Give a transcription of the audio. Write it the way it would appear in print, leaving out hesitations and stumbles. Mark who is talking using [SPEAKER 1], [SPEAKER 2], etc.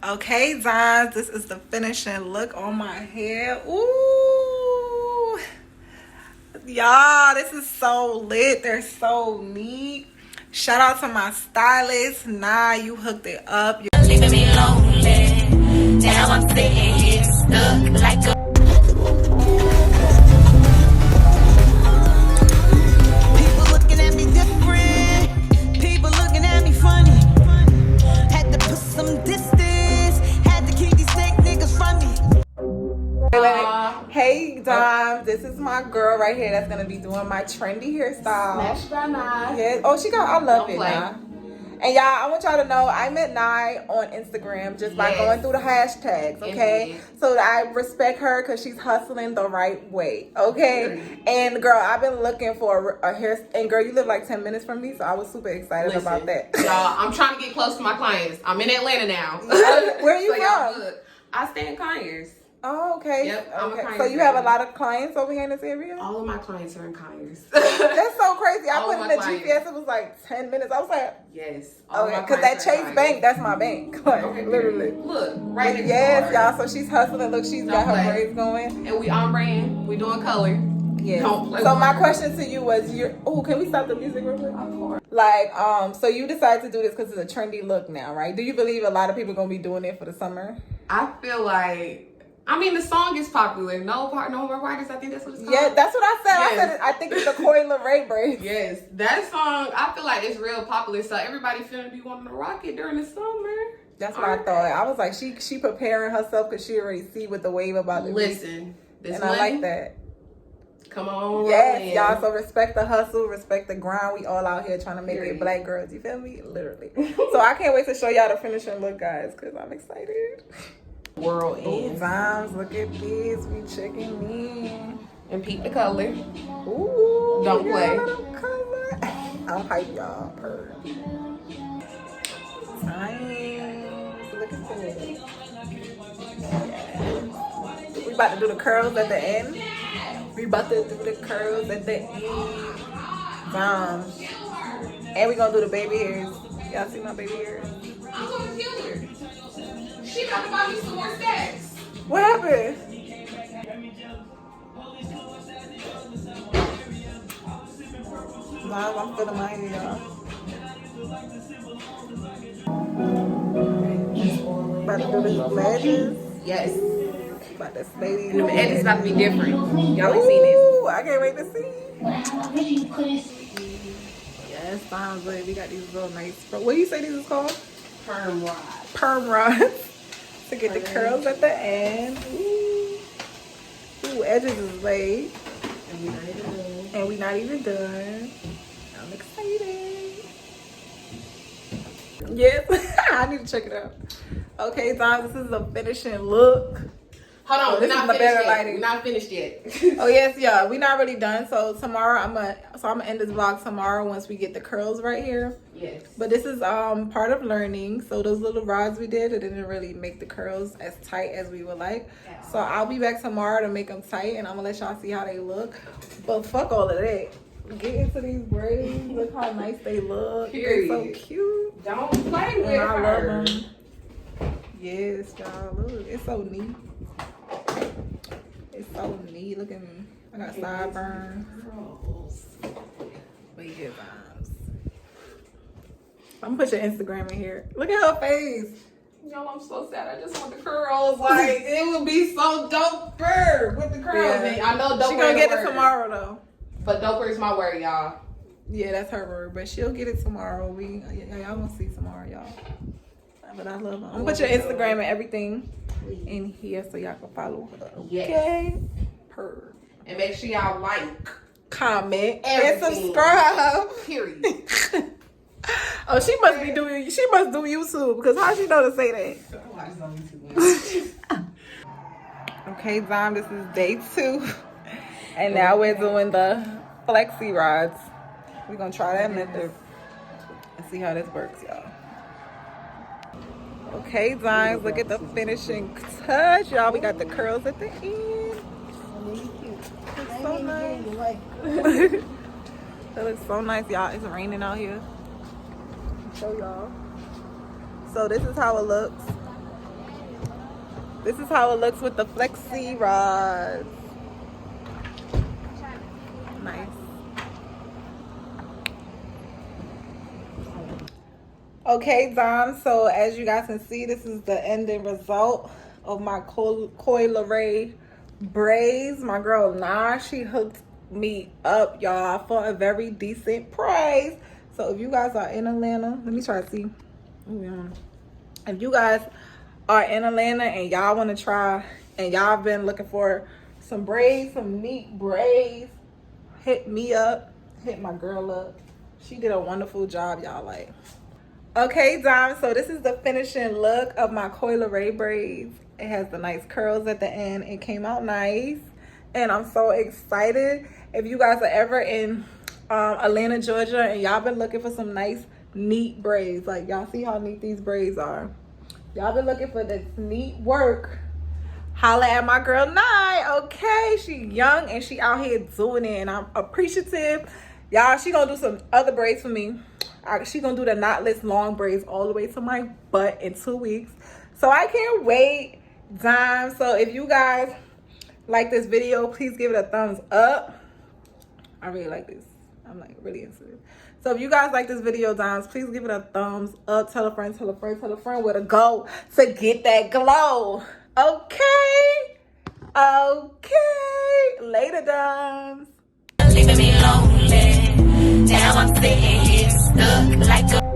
[SPEAKER 1] Okay, guys, this is the finishing look on my hair. Ooh, y'all, this is so lit. They're so neat. Shout out to my stylist. Nah, you hooked it up. You're leaving me lonely. Now I'm sitting here stuck like a Hey Dom, this is my girl right here that's gonna be doing my trendy hairstyle.
[SPEAKER 2] Smashed by Nye.
[SPEAKER 1] Yeah. Oh, she got. I love
[SPEAKER 2] Don't
[SPEAKER 1] it,
[SPEAKER 2] play.
[SPEAKER 1] Nye. And y'all, I want y'all to know I met Nye on Instagram just by going through the hashtags. Okay, so I respect her because she's hustling the right way. Okay, and girl, I've been looking for a hair. And girl, you live like 10 minutes from me, so I was super excited about that.
[SPEAKER 2] Y'all, I'm trying to get close to my clients. I'm in Atlanta now.
[SPEAKER 1] Where are you
[SPEAKER 2] so
[SPEAKER 1] from?
[SPEAKER 2] I stay in Conyers.
[SPEAKER 1] Oh, okay.
[SPEAKER 2] Yep, I'm
[SPEAKER 1] okay.
[SPEAKER 2] a Conyers
[SPEAKER 1] So you have a
[SPEAKER 2] lady.
[SPEAKER 1] lot of clients over here in this area?
[SPEAKER 2] All of my clients are in Conyers.
[SPEAKER 1] That's so crazy. I
[SPEAKER 2] All
[SPEAKER 1] put
[SPEAKER 2] of
[SPEAKER 1] in
[SPEAKER 2] my
[SPEAKER 1] the
[SPEAKER 2] clients.
[SPEAKER 1] GPS, it was like 10 minutes. I was like,
[SPEAKER 2] Yes.
[SPEAKER 1] okay, because that Chase Bank, that's my bank. Like,
[SPEAKER 2] Okay,
[SPEAKER 1] literally.
[SPEAKER 2] Look, right next
[SPEAKER 1] Yes,
[SPEAKER 2] door.
[SPEAKER 1] y'all. So she's hustling. Look, she's got her braids going.
[SPEAKER 2] And we on brand. We doing color.
[SPEAKER 1] Yeah.
[SPEAKER 2] Don't play
[SPEAKER 1] So
[SPEAKER 2] with
[SPEAKER 1] my
[SPEAKER 2] her.
[SPEAKER 1] question to you was, can we stop the music real quick?
[SPEAKER 2] Of course.
[SPEAKER 1] Like, so you decided to do this because it's a trendy look now, right? Do you believe a lot of people gonna be doing it for the summer?
[SPEAKER 2] I feel like, the song is popular. No more parties. I think that's what it's called.
[SPEAKER 1] Yeah, that's what I said.
[SPEAKER 2] Yes.
[SPEAKER 1] I said I think it's the Coi Leray braids.
[SPEAKER 2] Yes, that song, I feel like it's real popular, so everybody finna be wanting to rock it during the summer.
[SPEAKER 1] That's what I thought. I was like, she preparing herself because she already see what the wave about to be.
[SPEAKER 2] Listen, this
[SPEAKER 1] And
[SPEAKER 2] money,
[SPEAKER 1] I like that.
[SPEAKER 2] Come on.
[SPEAKER 1] Yes, y'all. So respect the hustle, respect the grind. We all out here trying to make it black girls. You feel me? Literally. So I can't wait to show y'all the finishing look, guys, because I'm excited.
[SPEAKER 2] World
[SPEAKER 1] Ooh,
[SPEAKER 2] ends.
[SPEAKER 1] Vimes, look at this. We checking in.
[SPEAKER 2] And peep the color.
[SPEAKER 1] Ooh.
[SPEAKER 2] Don't play.
[SPEAKER 1] Color. I'm hype, y'all. Purr. Nice. Look at this. Yes. We about to do the curls at the end. We about to do the curls at the end. And we gonna do the baby hairs. Y'all see my baby hairs?
[SPEAKER 2] I'm gonna kill her. She got to buy me some more stacks.
[SPEAKER 1] What happened? I'm feeling my hair, y'all. About to do these edges.
[SPEAKER 2] Yes.
[SPEAKER 1] About to slay these.
[SPEAKER 2] And the edits about to be different. Y'all ain't seen
[SPEAKER 1] Ooh, I can't wait to see. Yes, sounds good. We got these little nice. What do you say these is called?
[SPEAKER 2] Perm rod.
[SPEAKER 1] Perm rods. To get the curls at the end. Ooh, edges is laid. And we not even done. I'm excited. Yes, I need to check it out. Okay, Dom, this is the finishing look.
[SPEAKER 2] Hold on,
[SPEAKER 1] this is the better lighting.
[SPEAKER 2] We're not finished yet.
[SPEAKER 1] Oh yes, yeah, we're not really done. So tomorrow I'm gonna end this vlog tomorrow once we get the curls right here.
[SPEAKER 2] Yes.
[SPEAKER 1] But this is part of learning. So those little rods we did, it didn't really make the curls as tight as we would like. Yeah. So I'll be back tomorrow to make them tight, and I'm gonna let y'all see how they look. But fuck all of that. Get into these braids. Look how nice they look.
[SPEAKER 2] Period.
[SPEAKER 1] They're so cute.
[SPEAKER 2] Don't play with
[SPEAKER 1] And I
[SPEAKER 2] her.
[SPEAKER 1] love them. Yes, y'all. Look, it's so neat. It's so neat. Look at me. I got sideburns. But yeah, Vimes. I'm gonna put your Instagram in here. Look at her face.
[SPEAKER 2] Yo, I'm so sad. I just want the curls. Like, it would be so doper with the curls.
[SPEAKER 1] Yeah.
[SPEAKER 2] I know doper.
[SPEAKER 1] She gonna get it tomorrow though.
[SPEAKER 2] But doper is my word, y'all.
[SPEAKER 1] Yeah, that's her word. But she'll get it tomorrow. Y'all gonna see tomorrow, y'all. But I love her. I'm gonna put your Instagram and everything in here so y'all can follow her. Okay.
[SPEAKER 2] Yes.
[SPEAKER 1] Purr.
[SPEAKER 2] And make sure y'all like,
[SPEAKER 1] comment,
[SPEAKER 2] everything.
[SPEAKER 1] and subscribe.
[SPEAKER 2] Period.
[SPEAKER 1] Oh, she must do YouTube because how she know to say that? Okay, Dom, this is day 2. And now we're doing the flexi rods. We're gonna try that method and see how this works, y'all. Okay, Dom, look at the finishing touch, y'all. We got the curls at the end. It's so nice. That looks so nice, y'all. It's raining out here. Show y'all. So this is how it looks. This is how it looks with the flexi rods. Nice. Okay, Dom, so as you guys can see, this is the ending result of my Coi Leray braids. My girl Nah, she hooked me up, y'all, for a very decent price. So if you guys are in Atlanta, let me try to see. Ooh, yeah. If you guys are in Atlanta and y'all want to try, and y'all been looking for some braids, some neat braids, hit me up, hit my girl up. She did a wonderful job, y'all. Like, okay, Dom, so this is the finishing look of my Coi Leray braids. It has the nice curls at the end. It came out nice, and I'm so excited. If you guys are ever in Atlanta, Georgia, and y'all been looking for some nice, neat braids, like y'all see how neat these braids are. Y'all been looking for this neat work, holla at my girl Nye, okay? She young and she out here doing it, and I'm appreciative. Y'all, she gonna do some other braids for me. She gonna do the knotless long braids all the way to my butt in 2 weeks. So I can't wait, Dime. So if you guys like this video, please give it a thumbs up. I really like this. I'm like really into it. So if you guys like this video, Dimes, please give it a thumbs up. Tell a friend, tell a friend, tell a friend where to go to get that glow. Okay? Okay. Later, Dimes.
[SPEAKER 3] Leaving me lonely. Now I'm sitting here stuck like a